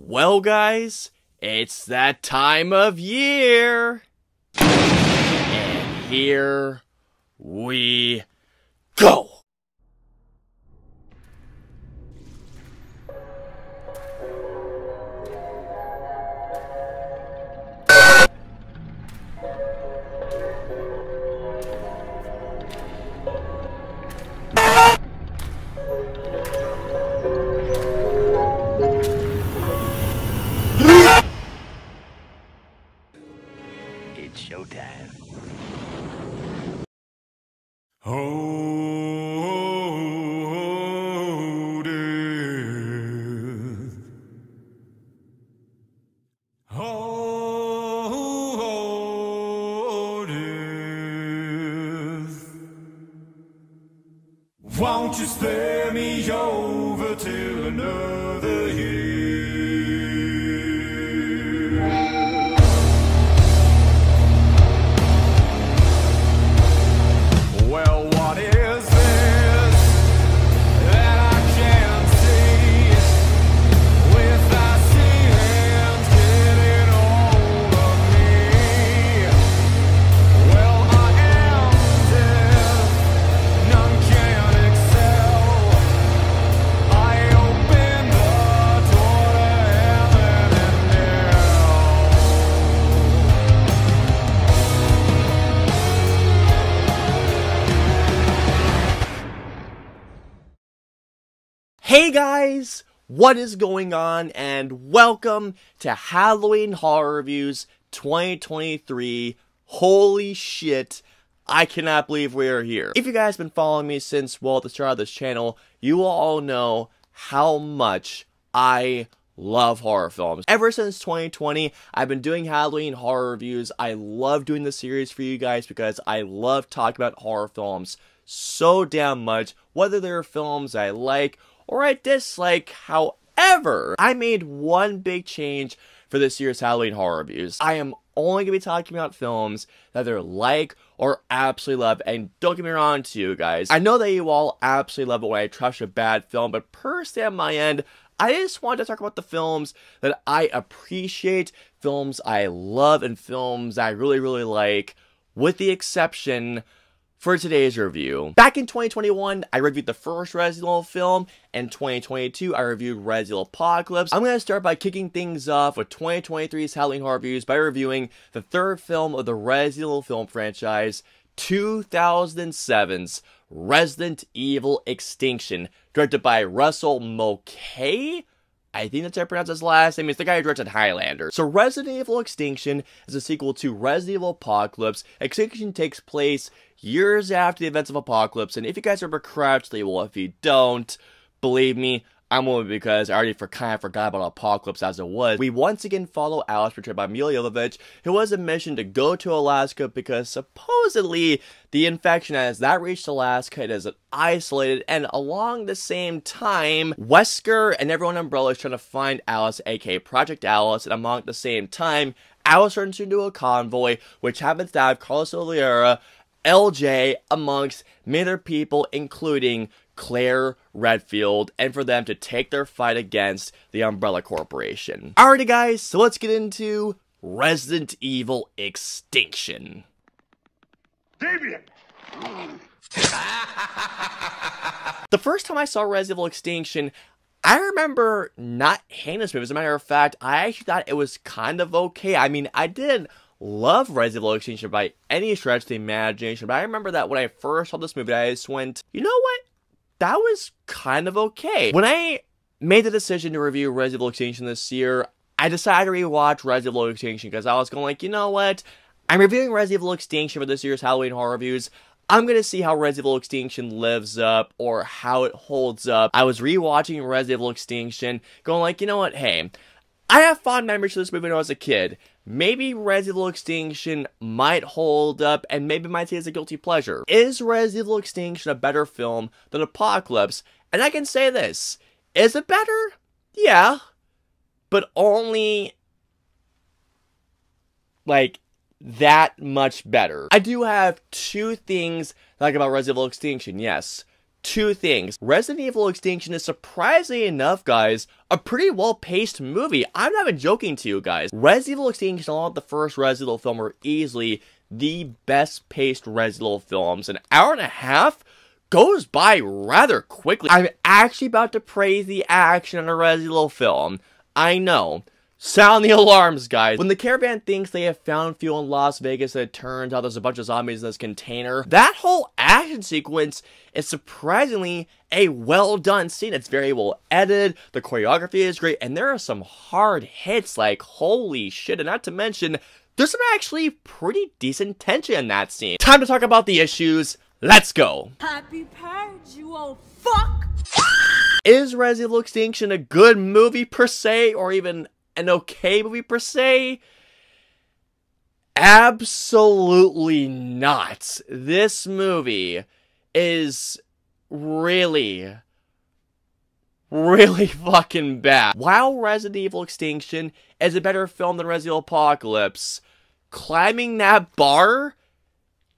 Well, guys, it's that time of year. And here we go. It's showtime. Oh, death. Oh, death. Won't you spare me over till another year? Well, what is this that I can't see? With thy hands getting hold of me. Well, I am death, none can excel. I open the door to heaven and Hey guys, what is going on? And welcome to Halloween Horror Reviews 2023. Holy shit, I cannot believe we are here. If you guys have been following me since, well, the start of this channel, you will all know how much I love horror films. Ever since 2020, I've been doing Halloween horror reviews. I love doing this series for you guys because I love talking about horror films so damn much, whether they're films I like or I dislike. However, I made one big change for this year's Halloween horror reviews. I am only going to be talking about films that they're like or absolutely love. And don't get me wrong too, guys, I know that you all absolutely love it when I trash a bad film, but personally on my end, I just wanted to talk about the films that I appreciate, films I love, and films I really like, with the exception for today's review. Back in 2021, I reviewed the first Resident Evil film. In 2022, I reviewed Resident Evil Apocalypse. I'm going to start by kicking things off with 2023's Halloween horror reviews by reviewing the third film of the Resident Evil film franchise, 2007's Resident Evil Extinction, directed by Russell Mulcahy. I think that's how I pronounce his last name. It's the guy who directed Highlander. So Resident Evil Extinction is a sequel to Resident Evil Apocalypse. Extinction takes place years after the events of Apocalypse, and if you guys remember correctly, well, if you don't, believe me, I'm only because I already kind of forgot about Apocalypse as it was. We once again follow Alice, portrayed by Milla Jovovich, who has a mission to go to Alaska because supposedly the infection has not reached Alaska. It is isolated, and along the same time, Wesker and everyone in Umbrella is trying to find Alice, aka Project Alice, and among the same time, Alice turns into a convoy, which happens to have Carlos Oliveira, LJ, amongst many other people, including Claire Redfield, and for them to take their fight against the Umbrella Corporation. Alrighty guys, so let's get into Resident Evil Extinction. Damien! The first time I saw Resident Evil Extinction, I remember not hating this movie. As a matter of fact, I actually thought it was kind of okay. I mean, I didn't love Resident Evil Extinction by any stretch of the imagination, but I remember that when I first saw this movie, I just went, you know what? That was kind of okay. When I made the decision to review Resident Evil Extinction this year, I decided to rewatch Resident Evil Extinction because I was going like, you know what? I'm reviewing Resident Evil Extinction for this year's Halloween horror reviews. I'm going to see how Resident Evil Extinction lives up or how it holds up. I was rewatching Resident Evil Extinction, going like, you know what? Hey, I have fond memories of this movie when I was a kid. Maybe Resident Evil Extinction might hold up, and maybe might see it as a guilty pleasure. Is Resident Evil Extinction a better film than Apocalypse? And I can say this. Is it better? Yeah. But only, like, that much better. I do have two things I like about Resident Evil Extinction, yes. two things. Resident Evil Extinction is, surprisingly enough, guys, a pretty well-paced movie. I'm not even joking to you guys. Resident Evil Extinction, along with the first Resident Evil film, are easily the best-paced Resident Evil films. An hour and a half goes by rather quickly. I'm actually about to praise the action in a Resident Evil film. I know. Sound the alarms, guys. When the caravan thinks they have found fuel in Las Vegas and it turns out there's a bunch of zombies in this container, that whole action sequence is surprisingly a well-done scene. It's very well edited, the choreography is great, and there are some hard hits, like, holy shit, and not to mention, there's some actually pretty decent tension in that scene. Time to talk about the issues. Let's go. Happy page, you old fuck! Is Resident Evil Extinction a good movie per se, or even an okay movie per se? Absolutely not. This movie is really fucking bad. While Resident Evil Extinction is a better film than Resident Evil Apocalypse, climbing that bar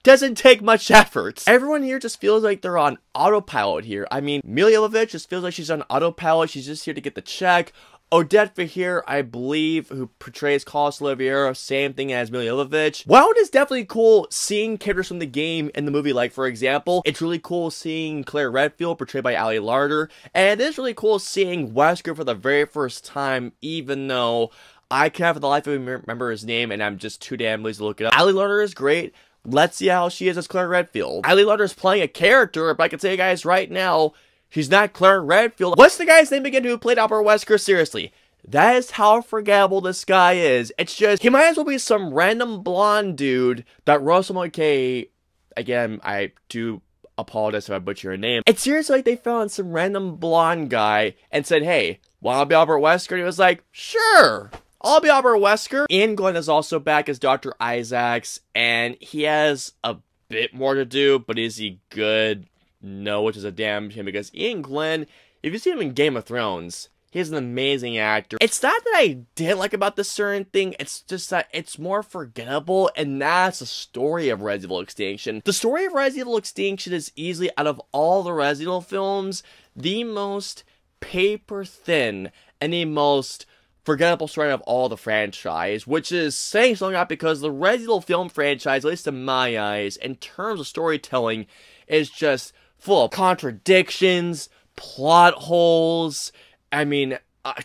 doesn't take much effort. Everyone here just feels like they're on autopilot here. I mean, Milla Jovovich just feels like she's on autopilot. She's just here to get the check. Odette Fahir, I believe, who portrays Carlos Oliveira, same thing as Milla Jovovich. While it is definitely cool seeing characters from the game in the movie, like, for example, it's really cool seeing Claire Redfield, portrayed by Ali Larter, and it is really cool seeing Wesker for the very first time, even though I can't for the life of me remember his name, and I'm just too damn lazy to look it up. Ali Larter is great. Let's see how she is as Claire Redfield. Ali Larter is playing a character, but I can tell you guys right now, she's not Claire Redfield. What's the guy's name again who played Albert Wesker? Seriously. That is how forgettable this guy is. It's just, he might as well be some random blonde dude that Russell McKay, again, I do apologize if I butcher your name. It's seriously like they found some random blonde guy and said, hey, wanna be Albert Wesker? And he was like, sure, I'll be Albert Wesker. Ian Glenn is also back as Dr. Isaacs, and he has a bit more to do, but is he good? No, which is a damn shame, because Ian Glenn, if you see him in Game of Thrones, he's an amazing actor. It's not that I didn't like about this certain thing, it's just that it's more forgettable, and that's the story of Resident Evil Extinction. The story of Resident Evil Extinction is easily, out of all the Resident Evil films, the most paper-thin and the most forgettable story of all the franchise, which is saying something, not because the Resident Evil film franchise, at least in my eyes, in terms of storytelling, is just full of contradictions, plot holes. I mean,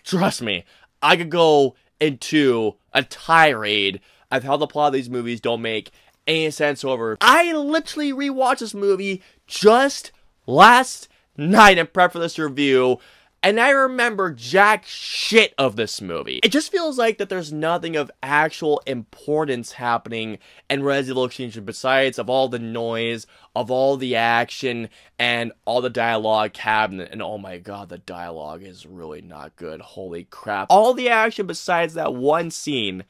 trust me, I could go into a tirade of how the plot of these movies don't make any sense over. I literally rewatched this movie just last night in prep for this review, and I remember jack shit of this movie. It just feels like that there's nothing of actual importance happening in Resident Evil Extinction besides of all the noise, of all the action, and all the dialogue cabinet. And oh my god, the dialogue is really not good. Holy crap. All the action besides that one scene.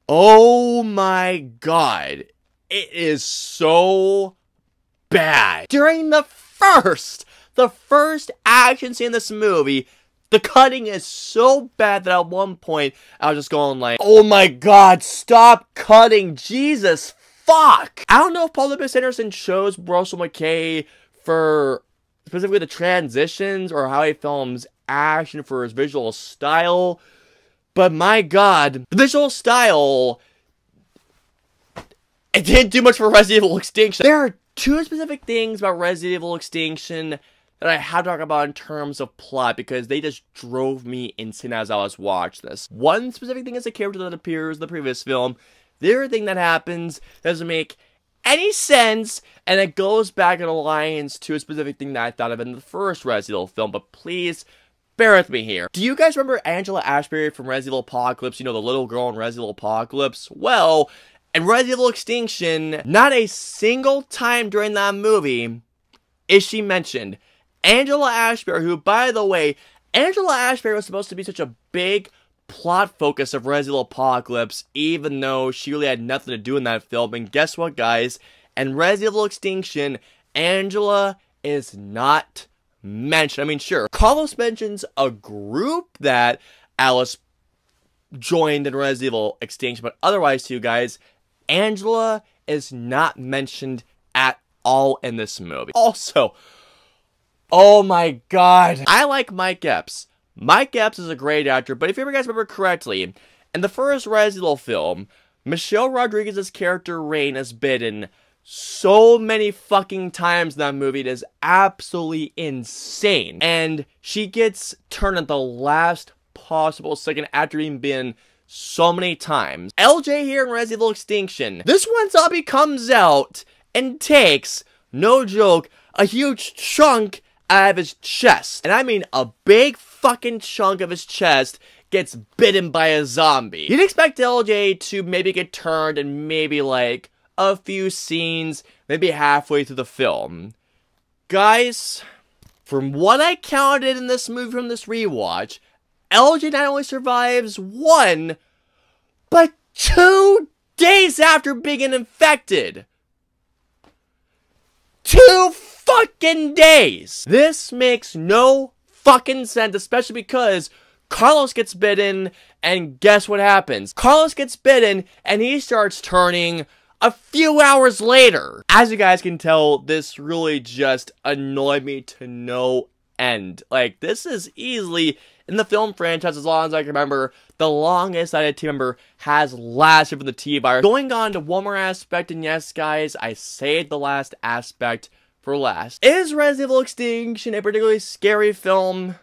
Oh my god. It is so bad. During the first action scene in this movie, the cutting is so bad that at one point, I was just going like, oh my god, stop cutting, Jesus fuck! I don't know if Paul W.S. Anderson chose Russell McKay for specifically the transitions or how he films action for his visual style, but my god, the visual style, it didn't do much for Resident Evil Extinction. There are two specific things about Resident Evil Extinction that I have to talk about in terms of plot, because they just drove me insane as I was watching this. One specific thing is a character that appears in the previous film. The other thing that happens doesn't make any sense, and it goes back in alliance to a specific thing that I thought of in the first Resident Evil film, but please bear with me here. Do you guys remember Angela Ashbury from Resident Evil Apocalypse? You know, the little girl in Resident Evil Apocalypse? Well, in Resident Evil Extinction, not a single time during that movie is she mentioned. Angela Ashbury, who, by the way, Angela Ashbury was supposed to be such a big plot focus of Resident Evil Apocalypse, even though she really had nothing to do in that film. And guess what, guys? In Resident Evil Extinction, Angela is not mentioned. I mean, sure, Carlos mentions a group that Alice joined in Resident Evil Extinction, but otherwise, to you guys, Angela is not mentioned at all in this movie. Also, oh my god, I like Mike Epps. Mike Epps is a great actor, but if you guys remember correctly, in the first Resident Evil film, Michelle Rodriguez's character Rain is bitten so many fucking times in that movie. It is absolutely insane. And she gets turned at the last possible second after being bitten so many times. LJ here in Resident Evil Extinction. This one zombie comes out and takes, no joke, a huge chunk out of his chest. And I mean a big fucking chunk of his chest gets bitten by a zombie. You'd expect LJ to maybe get turned in maybe like a few scenes, maybe halfway through the film. Guys, from what I counted in this movie from this rewatch, LJ not only survives 1, but 2 days after being infected. 2 fucking days! This makes no fucking sense, especially because Carlos gets bitten, and guess what happens? Carlos gets bitten, and he starts turning a few hours later. As you guys can tell, this really just annoyed me to no end. Like, this is easily, in the film franchise, as long as I can remember, the longest that a team member has lasted from the T-virus. Going on to one more aspect, and yes, guys, I saved the last aspect for last. Is Resident Evil Extinction a particularly scary film?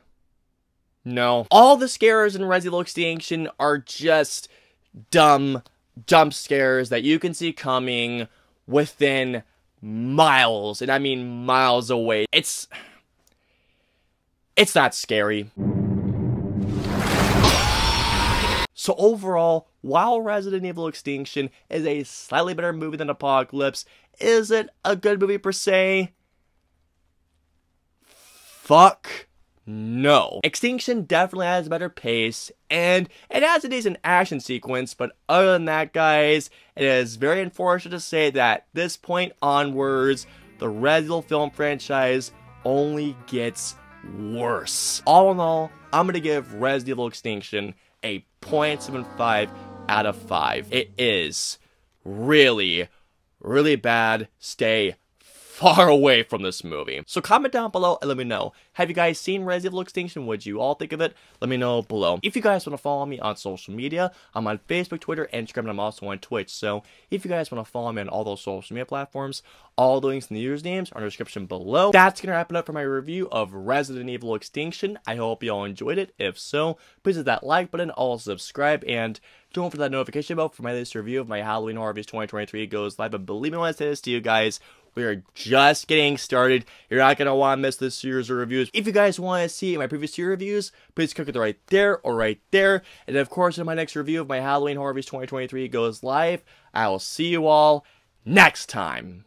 No. All the scares in Resident Evil Extinction are just dumb jump scares that you can see coming within miles, and I mean miles away. It's not scary. So overall, while Resident Evil Extinction is a slightly better movie than Apocalypse, is it a good movie per se? Fuck no. Extinction definitely has a better pace, and it has a decent action sequence, but other than that, guys, it is very unfortunate to say that this point onwards, the Resident Evil film franchise only gets worse. All in all, I'm gonna give Resident Evil Extinction a 0.75 out of 5. It is really, really bad. Stay far away from this movie. So comment down below and let me know. Have you guys seen Resident Evil Extinction? What'd you all think of it? Let me know below. If you guys want to follow me on social media, I'm on Facebook, Twitter, Instagram, and I'm also on Twitch. So if you guys want to follow me on all those social media platforms, all the links and the usernames are in the description below. That's going to wrap it up for my review of Resident Evil Extinction. I hope you all enjoyed it. If so, please hit that like button, also subscribe, and don't forget that notification bell for my latest review of my Halloween Horror Reviews 2023 goes live. But believe me when I say this to you guys, we are just getting started. You're not going to want to miss this series of reviews. If you guys want to see my previous year reviews, please click it right there or right there. And of course, in my next review of my Halloween Horror Reviews 2023 goes live, I will see you all next time.